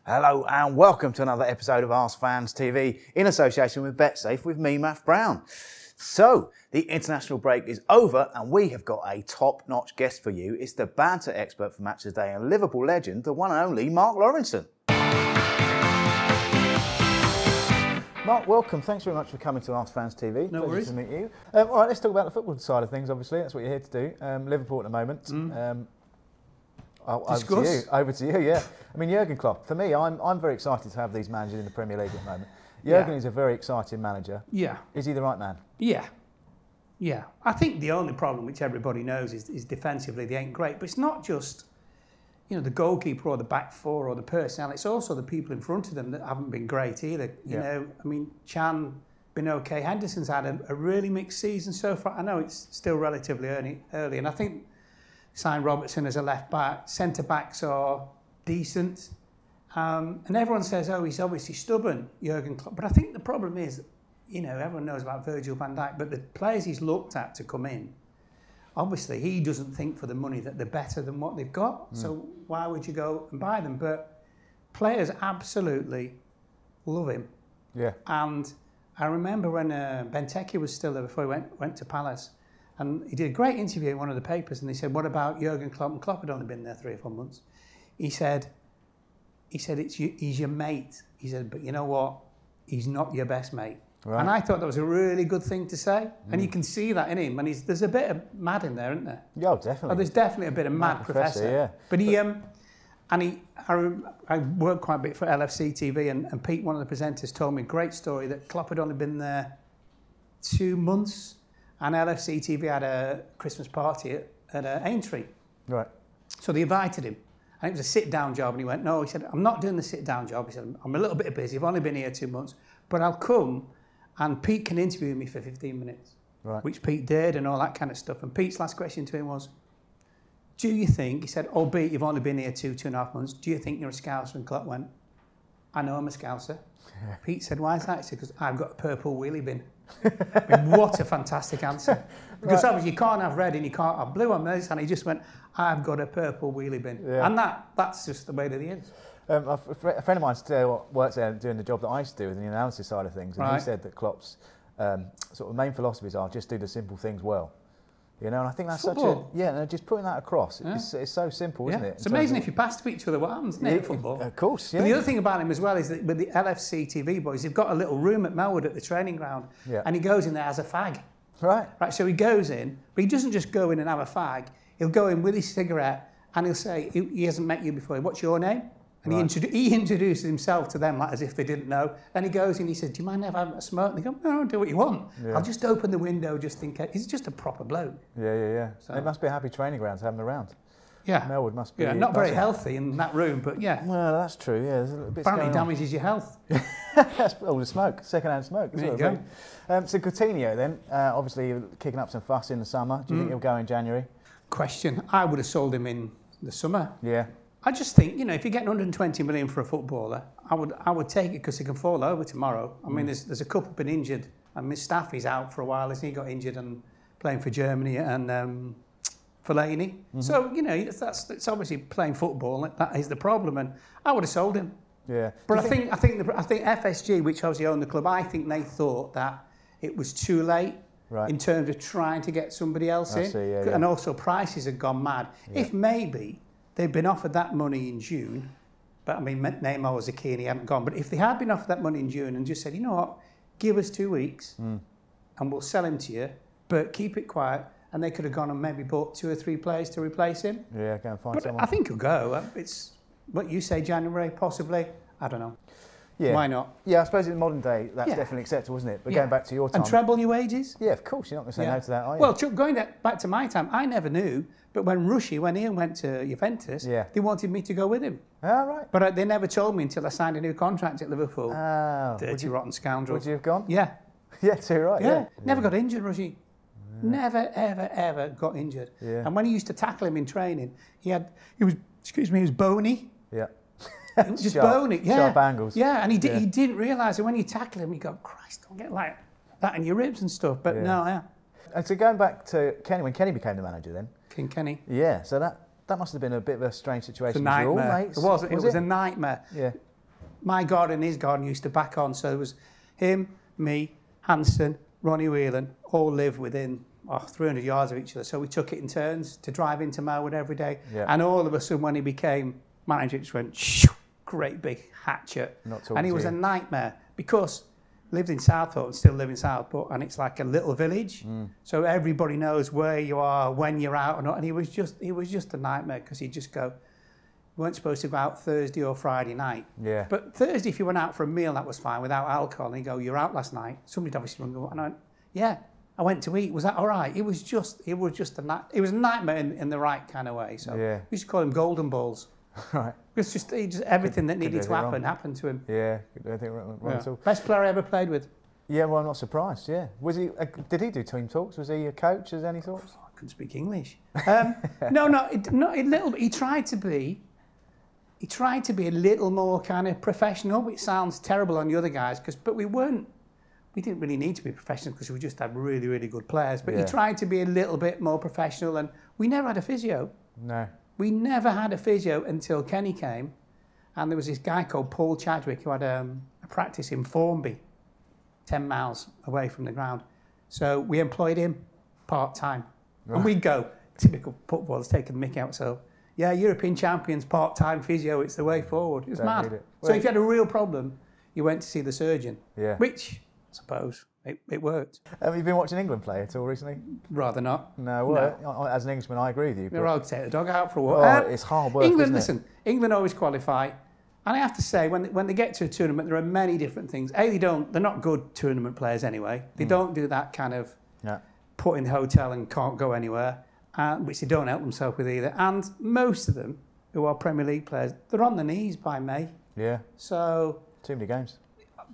Hello and welcome to another episode of AskFans TV in association with BetSafe with me, Matt Brown. So, the international break is over and we have got a top-notch guest for you. It's the banter expert for Match of the Day and Liverpool legend, the one and only Mark Lawrenson. Mark, welcome. Thanks very much for coming to AskFans TV. No worries. Pleasure to meet you. All right, let's talk about the football side of things, obviously. That's what you're here to do. Liverpool at the moment. Over to you, yeah. I mean, Jurgen Klopp, for me, I'm very excited to have these managers in the Premier League at the moment. Jurgen is a very exciting manager. Yeah. Is he the right man? Yeah. Yeah. I think the only problem, which everybody knows, is defensively they ain't great. But it's not just, the goalkeeper or the back four or the personnel. It's also the people in front of them that haven't been great either. You know, I mean, Chan been okay. Henderson's had a really mixed season so far. I know it's still relatively early, and I think signed Robertson as a left back. Centre backs are decent, and everyone says, "Oh, he's obviously stubborn, Jurgen Klopp." But I think the problem is, everyone knows about Virgil van Dijk, but the players he's looked at to come in, obviously he doesn't think for the money that they're better than what they've got. So why would you go and buy them? But players absolutely love him. Yeah. And I remember when Benteke was still there before he went to Palace. And he did a great interview in one of the papers, and they said, "What about Jurgen Klopp?" And Klopp had only been there 3 or 4 months. He said, he's your mate. He said, but you know what? He's not your best mate. Right. And I thought that was a really good thing to say. And you can see that in him. And there's a bit of mad in there, isn't there? Yeah, definitely. Oh, there's definitely a bit of mad professor. Yeah. But I worked quite a bit for LFC TV, and Pete, one of the presenters, told me a great story that Klopp had only been there 2 months. And LFC TV had a Christmas party at Aintree. Right. So they invited him. And it was a sit-down job. And he went, no, he said, I'm not doing the sit-down job. He said, I'm a little bit busy. I've only been here 2 months. But I'll come and Pete can interview me for 15 minutes. Right. Which Pete did and all that kind of stuff. And Pete's last question to him was, do you think, he said, albeit you've only been here 2.5 months, do you think you're a Scouser? And Klopp went, I know I'm a Scouser. Yeah. Pete said, why is that? He said, because I've got a purple wheelie bin. I mean, what a fantastic answer. Because obviously you can't have red and you can't have blue on this, and he just went, I've got a purple wheelie bin. Yeah. And that's just the way that he is. A friend of mine still works there doing the job that I used to do in the analysis side of things, and he said that Klopp's sort of main philosophies are just do the simple things well. And I think that's football. Just putting that across. Yeah. It's so simple, isn't it? It's amazing if you pass to each other what happens, isn't it, football? Of course, yeah. But the other thing about him as well is that with the LFC TV boys, they've got a little room at Melwood at the training ground, and he goes in there as a fag. Right. Right. So he goes in, but he doesn't just go in and have a fag. He'll go in with his cigarette, and he'll say, he hasn't met you before, what's your name? And he introduces himself to them like as if they didn't know. Then he goes in, he says, do you mind having a smoke? And they go, no, do what you want. Yeah. I'll just open the window just in case. He's just a proper bloke. Yeah. So, it must be a happy training ground to have him around. Yeah. Melwood must be. Yeah, not very healthy in that room, but yeah. Well, that's true, yeah. There's a little bit apparently damages your health. That's all the smoke, second-hand smoke. There you go. So Coutinho then, obviously you're kicking up some fuss in the summer. Do you think he'll go in January? Question. I would have sold him in the summer. Yeah. I just think, if you're getting 120 million for a footballer, I would take it because he can fall over tomorrow. I mean, there's a couple been injured, and Mustafi's out for a while, isn't he? Got injured and playing for Germany, and Fellaini. So it's obviously playing football. That is the problem, and I would have sold him. Yeah. But I think FSG, which obviously owned the club, I think they thought that it was too late. Right. In terms of trying to get somebody else in, and also prices had gone mad. Yeah. If maybe they'd been offered that money in June, but I mean, Neymar was a key and he hadn't gone. But if they had been offered that money in June and just said, you know what, give us 2 weeks and we'll sell him to you, but keep it quiet, and they could have gone and maybe bought 2 or 3 players to replace him. Yeah, go and find someone. I think he'll go. It's what you say, January, possibly. I don't know. Yeah. Why not? Yeah, I suppose in the modern day, that's definitely acceptable, isn't it? But going back to your time... And treble your wages? Yeah, of course. You're not going to say no to that, are you? Well, going back to my time, I never knew, but when Ian went to Juventus, they wanted me to go with him. Oh, right. But they never told me until I signed a new contract at Liverpool. Oh. Dirty, rotten scoundrel. Would you have gone? Yeah. Yeah, too right, yeah. Never got injured, Rushy. Yeah. Never, ever, ever got injured. Yeah. And when he used to tackle him in training, he was bony. Yeah. Just bony, sharp angles. Yeah, and he didn't realise that when you tackle him, you go, Christ, don't get like that in your ribs and stuff. But And so going back to Kenny, when Kenny became the manager then. King Kenny. Yeah, so that must have been a bit of a strange situation. It was a nightmare. It was a nightmare. Yeah. my garden and his garden used to back on. So there was him, me, Hansen, Ronnie Whelan, all live within 300 yards of each other. So we took it in turns to drive into Melwood every day. Yeah. And all of a sudden, when he became manager, it just went, shoo, great big hatchet. And he was a nightmare because lived in Southport, still live in Southport, and it's like a little village. So everybody knows where you are, when you're out or not. And he was just a nightmare because he'd just go, we weren't supposed to go out Thursday or Friday night. Yeah. But Thursday, if you went out for a meal, that was fine without alcohol. And he'd go, you're out last night. Somebody'd obviously run, and I went, yeah, I went to eat. Was that all right? It was just a nightmare in the right kind of way. So we used to call him Golden Balls. Right. It's just everything that needed to happen happened to him. Yeah, I don't think wrong at all. Best player I ever played with. Yeah, well, I'm not surprised. Yeah, was he? Did he do team talks? Was he a coach? Has any thoughts? I couldn't speak English. No, he tried to be. He tried to be a little more kind of professional, which sounds terrible on the other guys, but we weren't. We didn't really need to be professional because we just had really, really good players. But he tried to be a little bit more professional, and we never had a physio. No. We never had a physio until Kenny came, and there was this guy called Paul Chadwick who had a practice in Formby, 10 miles away from the ground. So we employed him part-time. Right. And we'd go, typical footballers taking the mick out, so, yeah, European champions, part-time physio, it's the way forward. It was mad. So if you had a real problem, you went to see the surgeon, which, I suppose, it worked. Have you been watching England play at all recently? Rather not. No, well, as an Englishman, I agree with you. They're all take the dog out for a walk. It's hard work, England, isn't it? listen, England always qualify. And I have to say, when they get to a tournament, there are many different things. They're not good tournament players anyway. They don't do that kind of put in the hotel and can't go anywhere, which they don't help themselves with either. And most of them, who are Premier League players, they're on their knees by May. Yeah. So... Too many games.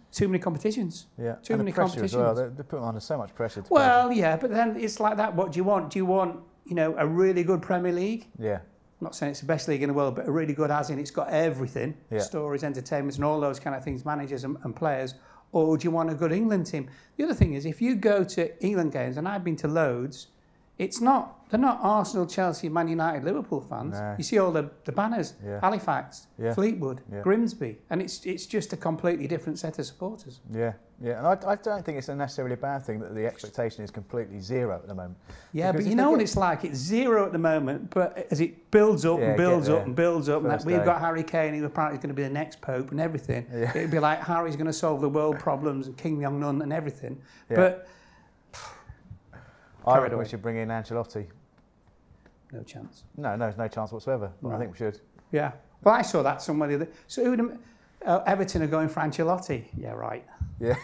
Too many competitions. Yeah. Too many competitions. As well. They're putting under so much pressure. Well, yeah, but then it's like that. What do you want? Do you want, a really good Premier League? Yeah. I'm not saying it's the best league in the world, but a really good as in it's got everything, stories, entertainments and all those kind of things, managers and players. Or do you want a good England team? The other thing is, if you go to England games, and I've been to loads, they're not Arsenal, Chelsea, Man United, Liverpool fans. No. You see all the banners, Halifax, Fleetwood, Grimsby, and it's just a completely different set of supporters. Yeah, yeah, and I don't think it's necessarily a bad thing that the expectation is completely zero at the moment. Yeah, because but you know what it's like? It's zero at the moment, but as it builds up and builds up and builds up, and we've got Harry Kane, who apparently is going to be the next Pope and everything. Yeah. It'd be like Harry's going to solve the world problems and King Jong-un and everything. Yeah. But I reckon we should bring in Ancelotti. No chance. No chance whatsoever. Right. I think we should. Yeah. Well, I saw that somewhere the other. So Everton are going for Ancelotti. Yeah, right. Yeah.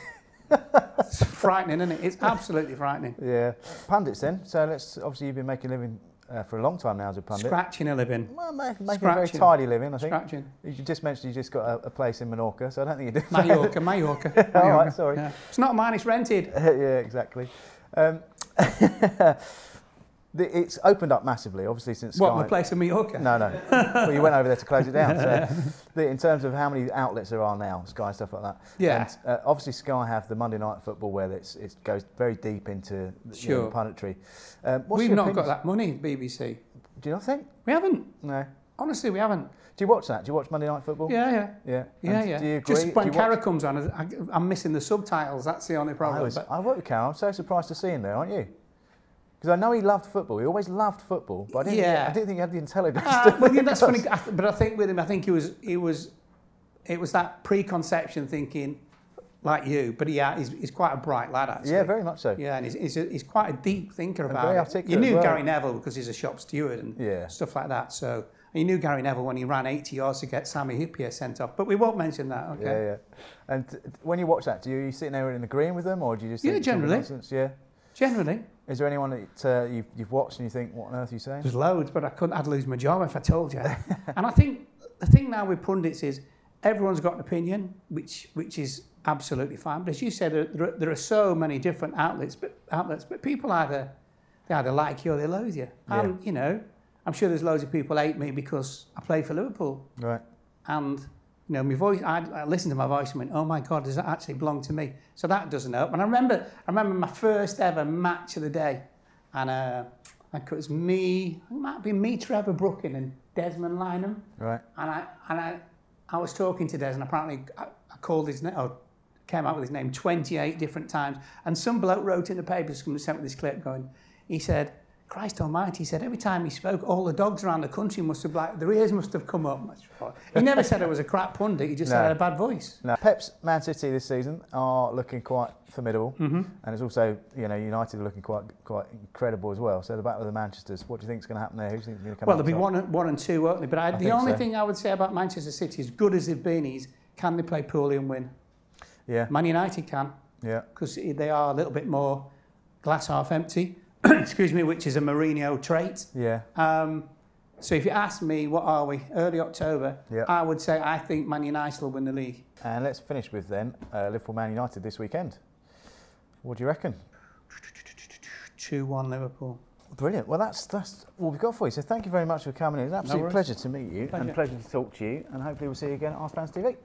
It's frightening, isn't it? It's absolutely frightening. Yeah. Pundits then. So obviously you've been making a living for a long time now as a pundit. Scratching a living. Well, making a very tidy living, I think. Scratching. You just mentioned you just got a place in Menorca, so I don't think you do. Mallorca. All right, sorry. Yeah. It's not mine, it's rented. Yeah, exactly. It's opened up massively, obviously, since Sky... What, my place in Mallorca? No. Well, you went over there to close it down. So in terms of how many outlets there are now, Sky, stuff like that. Yeah. And, obviously, Sky have the Monday Night Football where it goes very deep into the punditry. We've not got that money, BBC. Do you not think? We haven't. No. Honestly, we haven't. Do you watch that? Do you watch Monday Night Football? Yeah. Do you agree? Just when Carra comes on, I'm missing the subtitles. That's the only problem. I work with Carra. I'm so surprised to see him there, aren't you? Because I know he loved football. He always loved football, but I didn't think he had the intelligence. That's funny. But I think with him, it was that preconception thinking, like you. But he's quite a bright lad, actually. Yeah, very much so. Yeah, and he's quite a deep thinker about very it. Articulate You knew Gary Neville because he's a shop steward and stuff like that. So. And you knew Gary Neville when he ran 80 yards to get Sami Hyypiä sent off, but we won't mention that. Okay. Yeah. And when you watch that, do you sitting there and agreeing with them, or do you just think generally? Nonsense? Yeah. Generally. Is there anyone that you've watched and you think, what on earth are you saying? There's loads, but I'd lose my job if I told you. And I think the thing now with pundits is everyone's got an opinion, which is absolutely fine. But as you said, there are so many different outlets, but people either like you or they loathe you. And I'm sure there's loads of people hate me because I play for Liverpool. Right. And, my voice, I listened to my voice and went, oh my God, does that actually belong to me? So that doesn't help. And I remember my first ever match of the day. And it was me, it might be me, Trevor Brooking and Desmond Lynham. Right. And I was talking to Des, and apparently I called his name, or came out with his name 28 different times. And some bloke wrote in the papers and sent me this clip going, he said, Christ almighty, he said, every time he spoke, all the dogs around the country must have, like, their ears must have come up. He never said I was a crap pundit, he just said I had a bad voice. No. Pep's Man City this season are looking quite formidable, and it's also, you know, United are looking quite incredible as well. So the battle of the Manchesters, what do you think is going to happen there? Who's going to come Well, there'll be one and two, won't they? But the only so. thing I would say about Manchester City, as good as they've been, is can they play poorly and win? Yeah. Man United can. Yeah. Because they are a little bit more glass half empty. Excuse me, which is a Mourinho trait. Yeah. So if you ask me, what are we? Early October. Yeah. I would say I think Man United will win the league. And let's finish with then Liverpool Man United this weekend. What do you reckon? 2-1 Liverpool. Brilliant. Well, that's all we've got for you. So thank you very much for coming in. It's an absolute pleasure to meet you and a pleasure to talk to you. And hopefully we'll see you again at AskFans TV.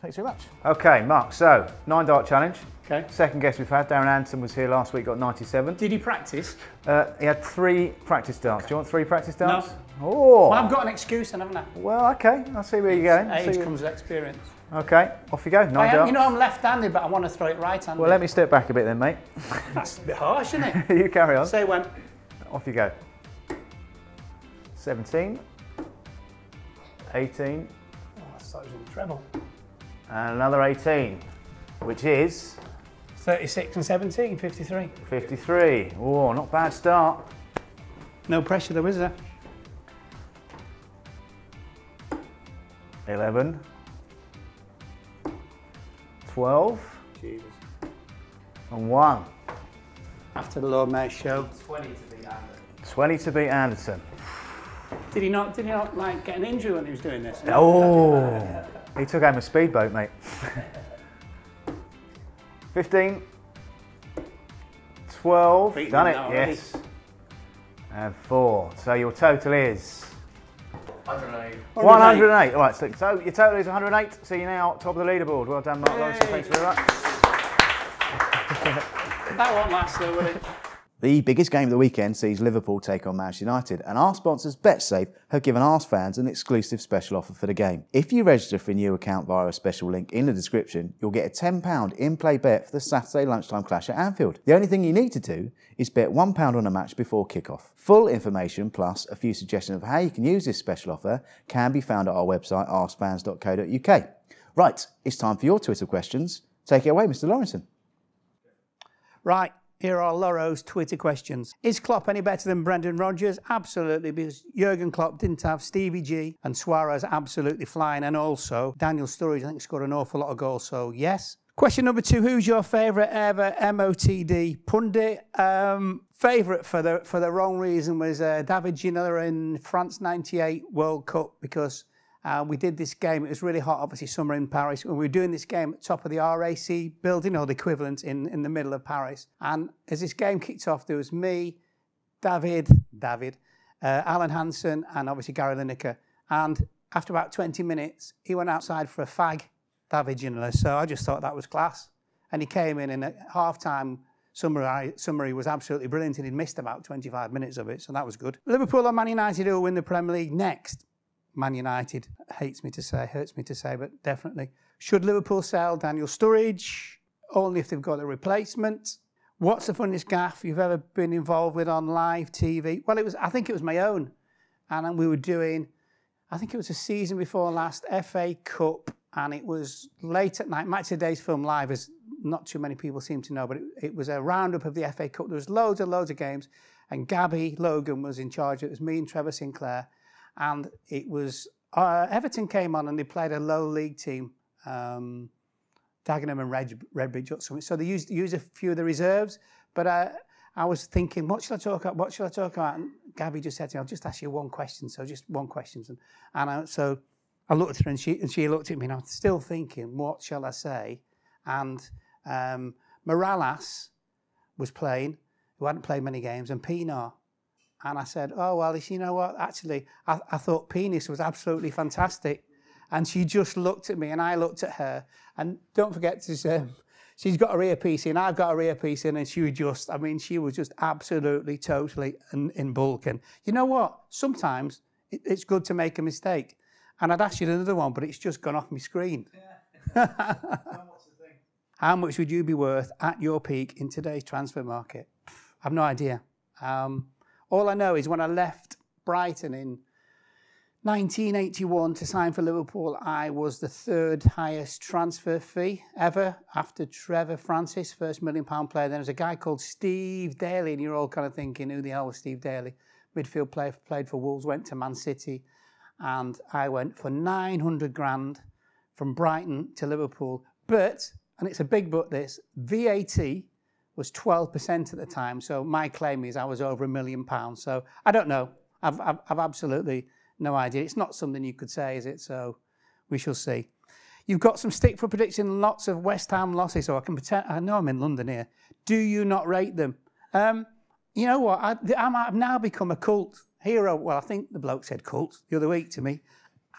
Thanks very much. Okay, Mark. So 9 dart challenge. Okay. Second guest we've had, Darren Anderson, was here last week, got 97. Did he practice? He had 3 practice darts. Do you want 3 practice darts? No. Oh. Well, I've got an excuse, haven't I? Well, okay. I'll see where you're going. Age comes with experience. Okay, off you go. 9 darts. You know, I'm left-handed, but I want to throw it right-handed. Well, let me step back a bit then, mate. That's a bit harsh, isn't it? You carry on. Say when. Off you go. 17. 18. Oh, I thought it was in treble. And another 18, which is 36 and 17, 53. 53. Oh, not bad start. No pressure though, is there? 11. 12. Jesus. And 1. After the Lord Mayor's show. 20 to beat Anderson. 20 to beat Anderson. Did he not like get an injury when he was doing this? Oh, he took home a speedboat, mate. 15. 12. Beaten Done him it, now already. yes. And 4. So your total is 108. 108. All right, so your total is 108. So you're now top of the leaderboard. Well done, Mark Lawrenson. Thanks very much. That won't last though, will it? The biggest game of the weekend sees Liverpool take on Manchester United, and our sponsors BetSafe have given AskFans an exclusive special offer for the game. If you register for a new account via a special link in the description, you'll get a £10 in-play bet for the Saturday lunchtime clash at Anfield. The only thing you need to do is bet £1 on a match before kick-off. Full information plus a few suggestions of how you can use this special offer can be found at our website askfans.co.uk. Right, it's time for your Twitter questions. Take it away, Mr. Lawrenson. Right. Here are Lawro's Twitter questions. Is Klopp any better than Brendan Rodgers? Absolutely, because Jurgen Klopp didn't have Stevie G and Suarez absolutely flying, and also Daniel Sturridge, I think, scored an awful lot of goals, so yes. Question number 2, who's your favourite ever MOTD pundit? Favourite for the wrong reason was David Ginola in France 98 World Cup, because we did this game. It was really hot, obviously summer in Paris. And we were doing this game at the top of the RAC building, or the equivalent in the middle of Paris. And as this game kicked off, there was me, David, Alan Hansen, and obviously Gary Lineker. And after about 20 minutes, he went outside for a fag, David Ginola. So I just thought that was class. And he came in, and at half-time summary was absolutely brilliant, and he'd missed about 25 minutes of it, so that was good. Liverpool or Man United who will win the Premier League next? Man United, hurts me to say, but definitely. Should Liverpool sell Daniel Sturridge? Only if they've got a replacement. What's the funniest gaffe you've ever been involved with on live TV? Well, I think it was my own. And we were doing, I think it was a season before last, FA Cup, and it was late at night. Match of the Day's film live, as not too many people seem to know, but it was a roundup of the FA Cup. There was loads of games, and Gabby Logan was in charge. It was me and Trevor Sinclair. And it was, Everton came on and they played a low league team, Dagenham and Redbridge or something. So they used a few of the reserves. But I was thinking, what shall I talk about? And Gabby just said to me, I'll just ask you one question. So just one question. So I looked at her and she looked at me, and I'm still thinking, what shall I say? And Morales was playing, who hadn't played many games, and Pienaar. And I said, oh, well, you know what? Actually, I thought Penis was absolutely fantastic. And she just looked at me, and I looked at her. And don't forget to say, she's got her earpiece in, I've got her earpiece in, and she was just absolutely, totally in bulk. And you know what? Sometimes it's good to make a mistake. And I'd asked you another one, but it's just gone off my screen. What's the thing? How much would you be worth at your peak in today's transfer market? I've no idea. All I know is when I left Brighton in 1981 to sign for Liverpool, I was the 3rd highest transfer fee ever after Trevor Francis, first £1 million player. Then there was a guy called Steve Daly, and you're all kind of thinking, who the hell was Steve Daly? Midfield player, played for Wolves, went to Man City, and I went for 900 grand from Brighton to Liverpool. But, and it's a big but this, VAT was 12% at the time, so my claim is I was over £1 million. So I don't know. I've absolutely no idea. It's not something you could say, is it? So we shall see. You've got some stick for predicting lots of West Ham losses, so I can pretend. I know I'm in London here. Do you not rate them? You know what? I've now become a cult hero. Well, I think the bloke said cult the other week to me.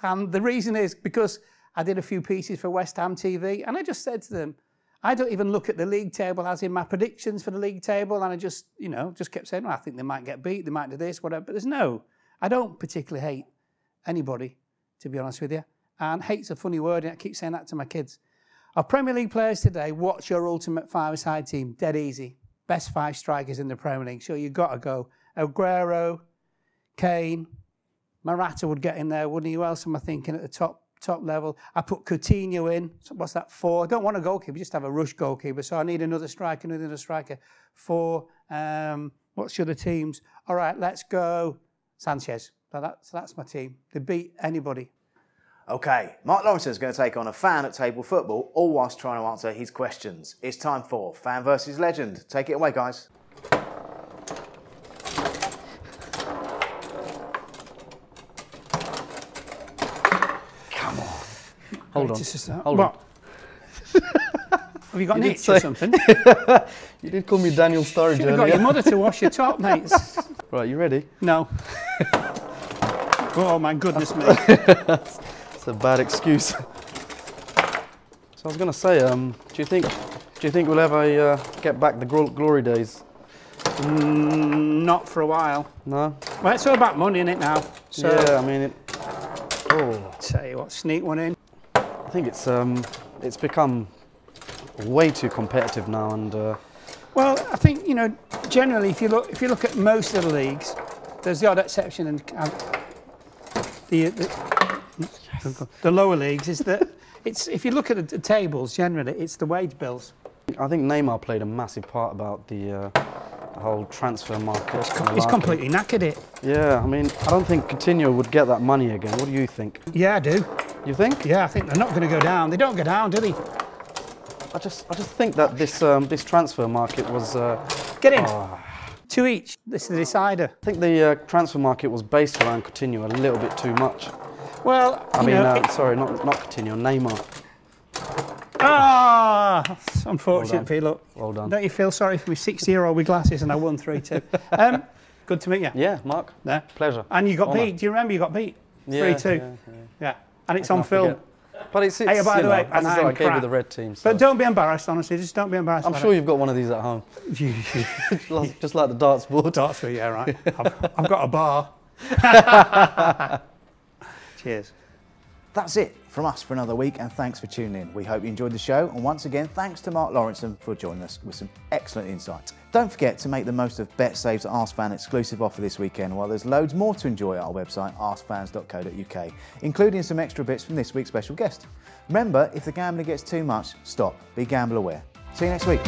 And the reason is because I did a few pieces for West Ham TV, and I just said to them, I don't even look at the league table as in my predictions for the league table, and I just, just kept saying, well, I think they might get beat, they might do this, whatever. But I don't particularly hate anybody, to be honest with you. And hate's a funny word, and I keep saying that to my kids. Our Premier League players today, what's your ultimate five-a-side team? Dead easy. Best 5 strikers in the Premier League. So you've got to go Aguero, Kane, Morata would get in there, wouldn't he? Who else am I thinking at the top level? I put Coutinho in. So what's that, 4? I don't want a goalkeeper, just have a rush goalkeeper. So I need another striker, 4. What's your other teams? All right, let's go Sanchez. So that's my team. They beat anybody. Okay, Mark Lawrenson is going to take on a fan at Table Football, all whilst trying to answer his questions. It's time for Fan versus Legend. Take it away, guys. Come on. Hold on. What? Have you got an itch or something? You did call me Daniel Sturridge Should have got your mother to wash your top, mate. Right, you ready? No. Oh, my goodness me. It's a bad excuse. So I was going to say, do you think we'll ever get back the glory days? Not for a while. No? Well, it's all about money, isn't it, now? So, yeah, I mean, tell you what, sneak one in. I think it's become way too competitive now, and well, I think generally, if you look at most of the leagues, there's the odd exception, and the lower leagues is that if you look at the tables generally, it's the wage bills. I think Neymar played a massive part about the whole transfer market. He's completely knackered it. Yeah, I mean, I don't think Coutinho would get that money again. What do you think? Yeah, I do. You think? Yeah, I think they're not going to go down. They don't go down, do they? I just think that this transfer market was. Get in. To each. This is the decider. I think the transfer market was based around Coutinho a little bit too much. Well, sorry, not Coutinho, Neymar. That's unfortunate for you. Look, well done. Don't you feel sorry for me, 60-year-old with glasses, and I won 3-2. Good to meet you. Yeah, Mark. Yeah. Pleasure. And you got beat. Do you remember you got beat? 3-2. Yeah. And it's on film. But it's hey, by the way, as I gave you the red team. So. But don't be embarrassed, honestly. Just don't be embarrassed. I'm sure you've got one of these at home. Just like the darts board. Darts board, yeah, right. I've got a bar. Cheers. That's it from us for another week, and thanks for tuning in. We hope you enjoyed the show, and once again, thanks to Mark Lawrenson for joining us with some excellent insights. Don't forget to make the most of BetSafe's AskFan exclusive offer this weekend, while there's loads more to enjoy at our website, askfans.co.uk, including some extra bits from this week's special guest. Remember, if the gambling gets too much, stop. Be gamble aware. See you next week.